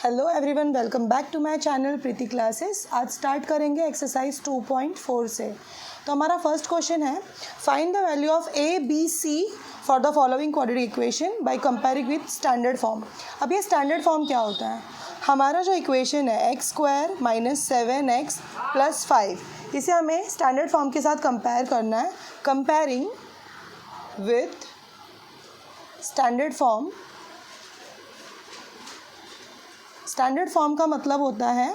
Hello everyone, welcome back to my channel Preeti classes. आज start करेंगे exercise 2.4 से। तो हमारा फर्स्ट क्वेश्चन है, find the value of A B C for the following quadratic equation by comparing with standard form. अब ये standard form क्या होता है? हमारा जो इक्वेशन है x² - 7x + 5, इसे हमें स्टैंडर्ड फॉर्म के साथ कंपेयर करना है। Comparing with standard form. Standard form का मतलब होता है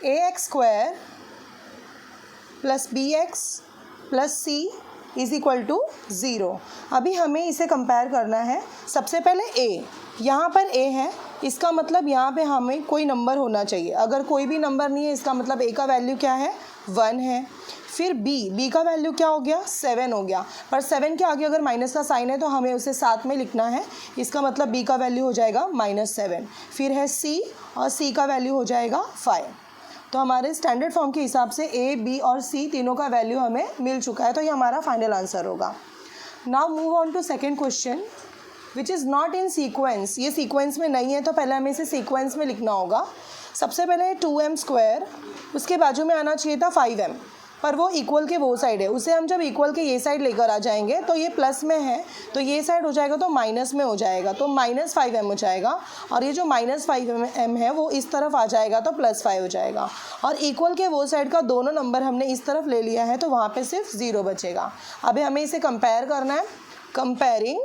ax² + bx + c = 0। अभी हमें इसे कंपेयर करना है। सबसे पहले a, यहाँ पर a है, इसका मतलब यहाँ पे हमें कोई नंबर होना चाहिए। अगर कोई भी नंबर नहीं है, इसका मतलब a का वैल्यू क्या है? 1 है। फिर b का वैल्यू क्या हो गया? 7 हो गया। पर 7 के आगे अगर माइनस का साइन है तो हमें उसे साथ में लिखना है। इसका मतलब b का वैल्यू हो जाएगा -7। फिर है c, और c का वैल्यू हो जाएगा 5। तो हमारे स्टैंडर्ड फॉर्म के हिसाब से a, b और c तीनों का वैल्यू हमें मिल चुका है। तो ये हमारा फाइनल आंसर होगा। Now move on to second question, which is not in sequence. ये सीक्वेंस में नहीं है, तो पहले हमें इसे सीक्वेंस में लिखना होगा। सबसे पहले 2m², उसके बाजू में आना चाहिए था 5m, पर वो इक्वल के वो साइड है। उसे हम जब इक्वल के ये साइड लेकर आ जाएंगे तो ये प्लस में है, तो ये साइड हो जाएगा तो माइनस में हो जाएगा, तो -5m हो जाएगा। और ये जो -5m है वो इस तरफ आ जाएगा तो +5 हो जाएगा। और इक्वल के वो साइड का दोनों नंबर हमने इस तरफ ले लिया है, तो वहाँ पे सिर्फ 0 बचेगा। अभी हमें इसे कंपेयर करना है। Comparing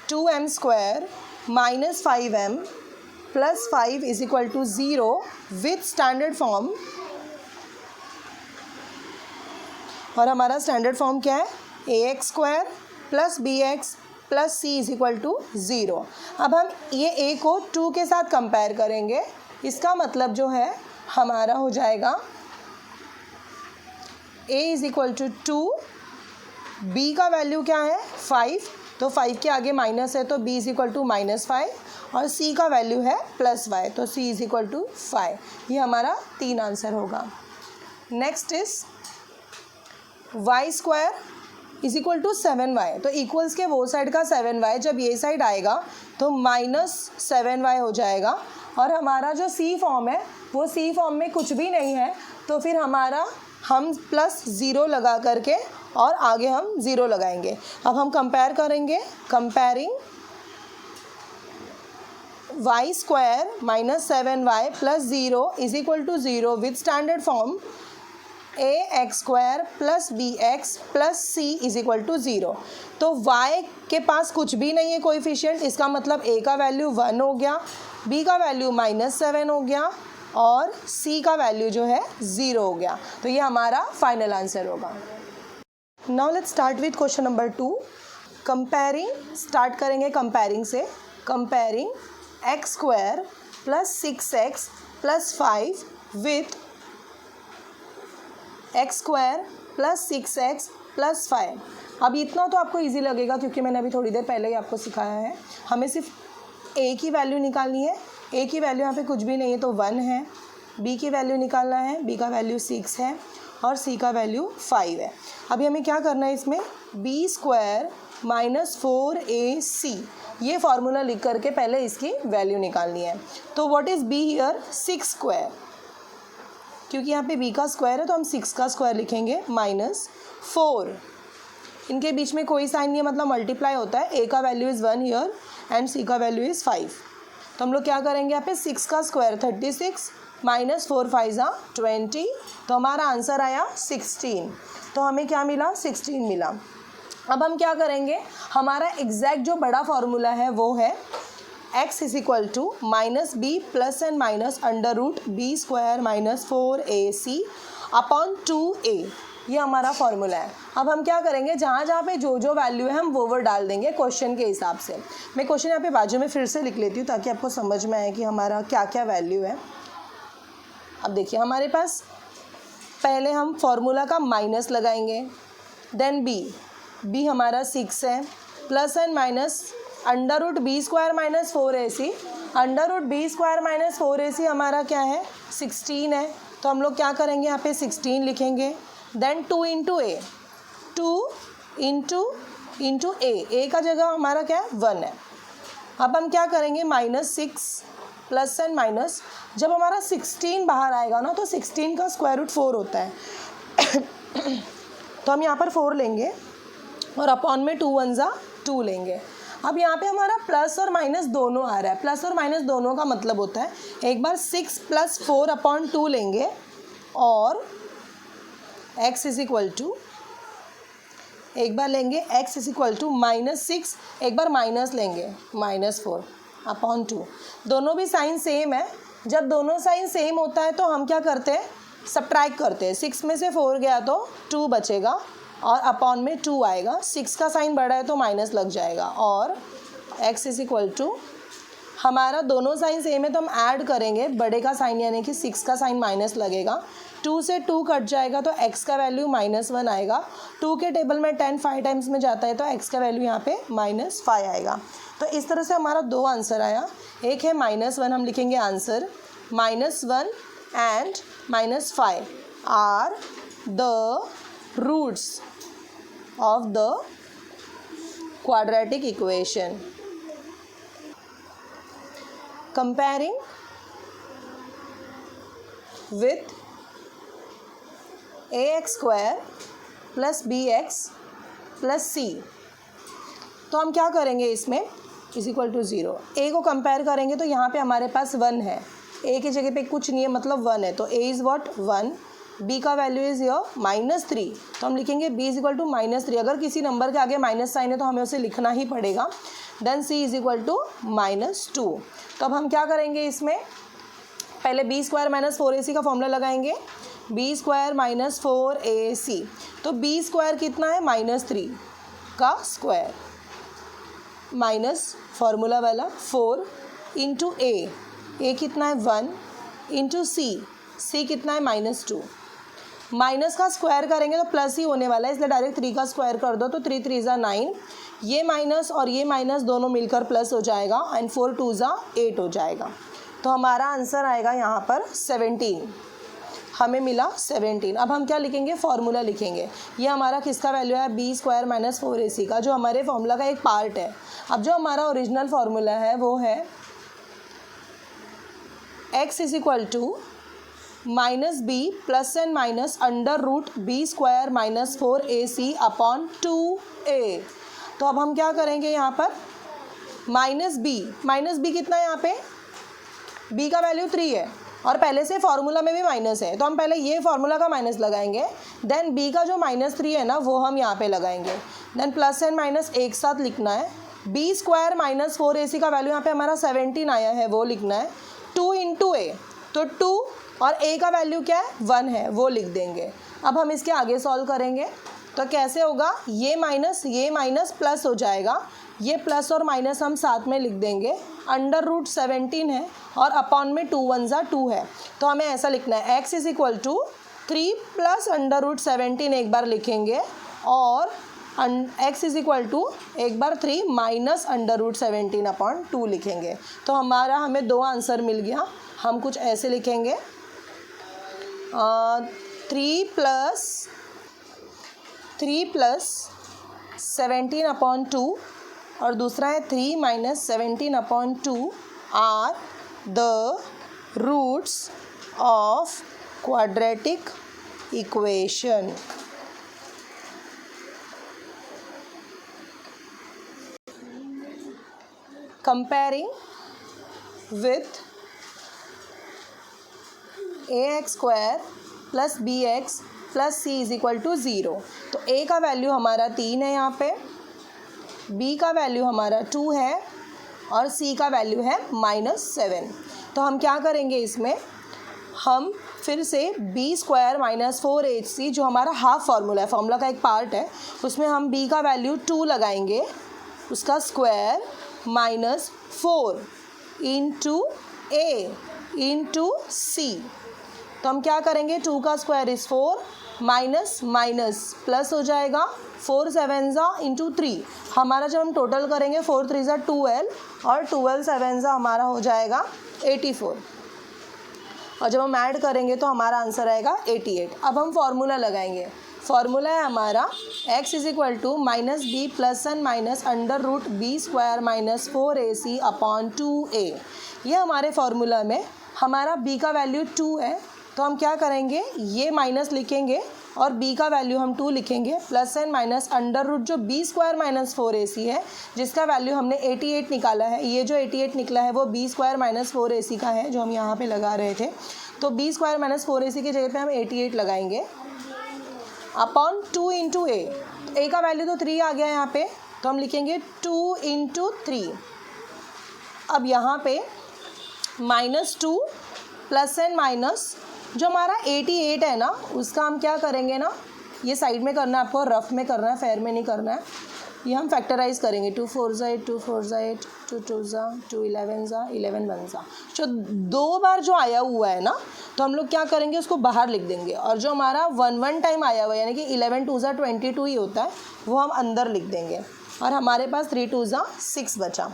2m² - 5m + 5 = 0 with standard form. और हमारा स्टैंडर्ड फॉर्म क्या है? ax² + bx + c = 0। अब हम ये a को 2 के साथ कंपेयर करेंगे। इसका मतलब जो है हमारा हो जाएगा a = 2, b का वैल्यू क्या है? 5, तो 5 के आगे माइनस है तो b = -5, और c का वैल्यू है +y, तो c = 5। ये हमारा 3 आंसर होगा। Next is y² = 7y। तो इक्वल्स के वो साइड का 7y जब ये साइड आएगा तो -7y हो जाएगा। और हमारा जो c फॉर्म है वो c फॉर्म में कुछ भी नहीं है, तो फिर हमारा हम +0 लगा करके और आगे हम 0 लगाएंगे। अब हम कंपेयर करेंगे। Comparing y² - 7y + 0 = 0 with standard form ax² + bx + c = 0। तो y के पास कुछ भी नहीं है कोएफिशिएंट, इसका मतलब a का वैल्यू 1 हो गया, b का वैल्यू -7 हो गया, और c का वैल्यू जो है 0 हो गया। तो ये हमारा फाइनल आंसर होगा। Now let's start with question number 2। Comparing, start करेंगे कंपेयरिंग से। Comparing x² + 6x + 5 with x² + 6x + 5। अब इतना तो आपको इजी लगेगा क्योंकि मैंने अभी थोड़ी देर पहले ही आपको सिखाया है। हमें सिर्फ a की वैल्यू निकालनी है। a की वैल्यू यहाँ पे कुछ भी नहीं है तो 1 है। b की वैल्यू निकालना है, b का वैल्यू 6 है, और c का वैल्यू 5 है। अभी हमें क्या करना है इसमें? b² - 4ac, ये फार्मूला लिख करके पहले इसकी वैल्यू निकालनी है। तो व्हाट इज़ b हियर? 6², क्योंकि यहाँ पे b का स्क्वायर है तो हम 6 का स्क्वायर लिखेंगे, -4। इनके बीच में कोई साइन नहीं है, मतलब मल्टीप्लाई होता है। a का value is 1 here and c का वैल्यू इज़ 5। तो हम लोग क्या करेंगे यहाँ पे? 6 का स्क्वायर 36 -4 5 20, तो हमारा आंसर आया 16। तो हमें क्या मिला? 16 मिला। अब हम क्या करेंगे? हमारा एग्जैक्ट जो बड़ा फार्मूला है वो है x = -b + and -√b² - 4ac / 2a। ये हमारा फार्मूला है। अब हम क्या करेंगे? जहाँ जहाँ पे जो जो वैल्यू है हम वो डाल देंगे क्वेश्चन के हिसाब से। मैं क्वेश्चन यहाँ पे बाजू में फिर से लिख लेती हूँ ताकि आपको समझ में आए कि हमारा क्या क्या वैल्यू है। अब देखिए, हमारे पास पहले हम फार्मूला का माइनस लगाएंगे, देन b हमारा 6 है, plus and minus √b² - 4ac। √b² - 4ac हमारा क्या है? 16 है। तो हम लोग क्या करेंगे? यहाँ पे 16 लिखेंगे, देन 2 × a, 2 × इंटू ए का जगह हमारा क्या है 1 है। अब हम क्या करेंगे -6 प्लस एंड माइनस, जब हमारा 16 बाहर आएगा ना तो 16 का स्क्वायर रूट 4 होता है तो हम यहाँ पर 4 लेंगे और अपॉन में 2 1 ज़ा 2 लेंगे। अब यहाँ पे हमारा प्लस और माइनस दोनों आ रहा है। प्लस और माइनस दोनों का मतलब होता है एक बार 6 + 4 अपॉन 2 लेंगे और x इज इक्वल टू, एक बार लेंगे x इज इक्वल टू -6, एक बार माइनस लेंगे -4 अपॉन 2। दोनों भी साइन सेम है। जब दोनों साइन सेम होता है तो हम क्या करते हैं, सब्ट्रैक्ट करते हैं। 6 में से 4 गया तो 2 बचेगा और अपॉन में 2 आएगा। 6 का साइन बड़ा है तो माइनस लग जाएगा और x इज इक्वल टू, हमारा दोनों साइन सेम है तो हम ऐड करेंगे बड़े का साइन यानी कि 6 का साइन माइनस लगेगा। 2 से 2 कट जाएगा तो x का वैल्यू -1 आएगा। 2 के टेबल में 10 5 टाइम्स में जाता है तो x का वैल्यू यहाँ पे -5 आएगा। तो इस तरह से हमारा 2 आंसर आया। एक है -1, हम लिखेंगे answer -1 and -5 are the roots of the quadratic equation. Comparing with ax square plus bx plus c, तो हम क्या करेंगे इसमें इज इक्वल टू 0। a को कंपेयर करेंगे तो यहाँ पे हमारे पास 1 है, a की जगह पे कुछ नहीं है मतलब 1 है, तो a इज़ व्हाट 1। b का वैल्यू इज़ योर -3, तो हम लिखेंगे b इज इक्वल टू -3। अगर किसी नंबर के आगे माइनस साइन है तो हमें उसे लिखना ही पड़ेगा। Then c is equal to -2। तो अब हम क्या करेंगे इसमें, पहले b² - 4ac का फॉर्मूला लगाएंगे। b² - 4ac, तो b² कितना है -3 का स्क्वायर माइनस फॉर्मूला वाला 4 इंटू a कितना है 1 इंटू c कितना है -2। माइनस का स्क्वायर करेंगे तो प्लस ही होने वाला है, इसलिए डायरेक्ट 3 का स्क्वायर कर दो तो 3 3 ज़ा 9। ये माइनस और ये माइनस दोनों मिलकर प्लस हो जाएगा एंड 4 2 ज़ा 8 हो जाएगा। तो हमारा आंसर आएगा यहाँ पर 17, हमें मिला 17। अब हम क्या लिखेंगे, फॉर्मूला लिखेंगे। ये हमारा किसका वैल्यू है, b² - 4ac का, जो हमारे फॉर्मूला का एक पार्ट है। अब जो हमारा ओरिजिनल फॉर्मूला है वो है x is equal to -b plus and minus √b² - 4ac upon 2a। तो अब हम क्या करेंगे यहाँ पर, -b कितना है यहाँ पे, b का वैल्यू 3 है और पहले से फार्मूला में भी माइनस है, तो हम पहले ये फार्मूला का माइनस लगाएंगे। देन b का जो -3 है ना वो हम यहाँ पे लगाएंगे। देन प्लस एंड माइनस एक साथ लिखना है। b² - 4ac का वैल्यू यहाँ पे हमारा 17 आया है, वो लिखना है। 2 इंटू a, तो 2 और a का वैल्यू क्या है 1 है, वो लिख देंगे। अब हम इसके आगे सॉल्व करेंगे तो कैसे होगा, ये माइनस प्लस हो जाएगा। ये प्लस और माइनस हम साथ में लिख देंगे। √17 है और अपॉन में 2 1 ज़ा 2 है, तो हमें ऐसा लिखना है x is equal to 3 plus √17 एक बार लिखेंगे और x इज इक्वल टू एक बार 3 माइनस √17 अपॉन 2 लिखेंगे। तो हमें 2 आंसर मिल गया। हम कुछ ऐसे लिखेंगे 3 प्लस 17 अपॉन 2 और दूसरा है 3 minus 17 upon 2 are the roots of quadratic equation. Comparing with ax² plus bx plus c is equal to 0। तो a का वैल्यू हमारा 3 है यहाँ पे, b का वैल्यू हमारा 2 है और c का वैल्यू है -7। तो हम क्या करेंगे इसमें, हम फिर से b² - 4ac जो हमारा हाफ फार्मूला है, फार्मूला का एक पार्ट है, उसमें हम b का वैल्यू 2 लगाएंगे, उसका square -4 into a into c। तो हम क्या करेंगे, 2 का स्क्वायर इज़ 4 माइनस प्लस हो जाएगा 4 7 ज़ा इंटू 3। हमारा जब हम टोटल करेंगे 4 3 ज़ा 12 और 12 7 ज़ा हमारा हो जाएगा 84 और जब हम ऐड करेंगे तो हमारा आंसर आएगा 88। अब हम फार्मूला लगाएंगे। फॉर्मूला है हमारा x is equal to minus B plus and minus under root B square minus 4ac upon 2a। ये हमारे फॉर्मूला में हमारा b का वैल्यू 2 है, तो हम क्या करेंगे, ये माइनस लिखेंगे और b का वैल्यू हम 2 लिखेंगे, plus and minus under root जो b स्क्वायर माइनस 4ac है जिसका वैल्यू हमने 88 निकाला है। ये जो 88 निकला है वो b स्क्वायर माइनस 4ac का है जो हम यहाँ पे लगा रहे थे, तो b स्क्वायर माइनस 4ac की जगह पे हम 88 लगाएंगे अपॉन 2 इंटू ए। तो a का वैल्यू तो 3 आ गया यहाँ पे, तो हम लिखेंगे 2 इंटू 3। अब यहाँ पे -2 प्लस एन माइनस जो हमारा 88 है ना उसका हम क्या करेंगे ना, ये साइड में करना है आपको, रफ में करना है, फेयर में नहीं करना है। ये हम फैक्टराइज करेंगे, 2 4 ज़ा 8, 2 4 ज़ा 8, 2 2 ज़ा 2, 11 ज़ा 11 1 ज़ा। जो 2 बार जो आया हुआ है ना तो हम लोग क्या करेंगे, उसको बाहर लिख देंगे, और जो हमारा 1 टाइम आया हुआ है यानी कि 11 2 ज़ा 22 ही होता है वो हम अंदर लिख देंगे, और हमारे पास 3 2 ज़ा 6 बचा।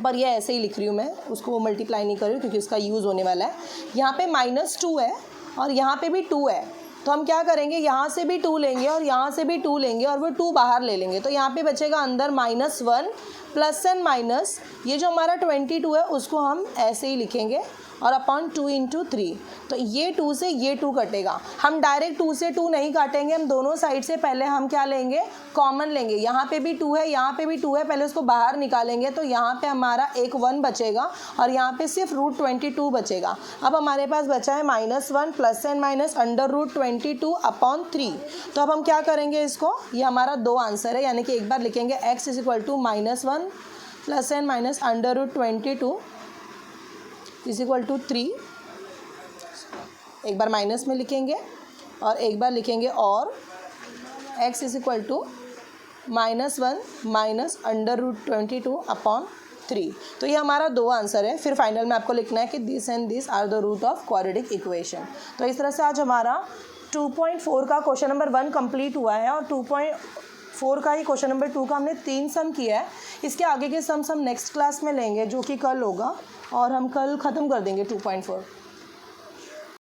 पर ये ऐसे ही लिख रही हूँ मैं, उसको मल्टीप्लाई नहीं कर रही हूँ क्योंकि उसका यूज़ होने वाला है। यहाँ पे -2 है और यहाँ पे भी 2 है, तो हम क्या करेंगे, यहाँ से भी 2 लेंगे और यहाँ से भी 2 लेंगे और वो 2 बाहर ले लेंगे, तो यहाँ पे बचेगा अंदर -1 प्लस एन माइनस ये जो हमारा 22 है उसको हम ऐसे ही लिखेंगे और अपॉन 2 इंटू 3। तो ये 2 से ये 2 कटेगा, हम डायरेक्ट 2 से 2 नहीं काटेंगे, हम दोनों साइड से पहले हम क्या लेंगे, कॉमन लेंगे। यहाँ पे भी 2 है, यहाँ पे भी 2 है, पहले उसको बाहर निकालेंगे तो यहाँ पे हमारा एक 1 बचेगा और यहाँ पे सिर्फ रूट 22 बचेगा। अब हमारे पास बचा है -1 plus and minus under root 22 upon 3। तो अब हम क्या करेंगे इसको, ये हमारा 2 आंसर है, यानी कि एक बार लिखेंगे x is equal to -1 plus and minus under root 22 is equal to 3। एक बार माइनस में लिखेंगे और एक बार लिखेंगे और x is equal to -1 minus under root 22 upon 3। तो ये हमारा 2 आंसर है। फिर फाइनल में आपको लिखना है कि this and this are the root of quadratic equation. तो इस तरह से आज हमारा 2.4 का क्वेश्चन नंबर 1 कंप्लीट हुआ है और 2.4 का ही क्वेश्चन नंबर 2 का हमने 3 सम किया है। इसके आगे के सम्स हम नेक्स्ट क्लास में लेंगे जो कि कल होगा, और हम कल ख़त्म कर देंगे 2.4।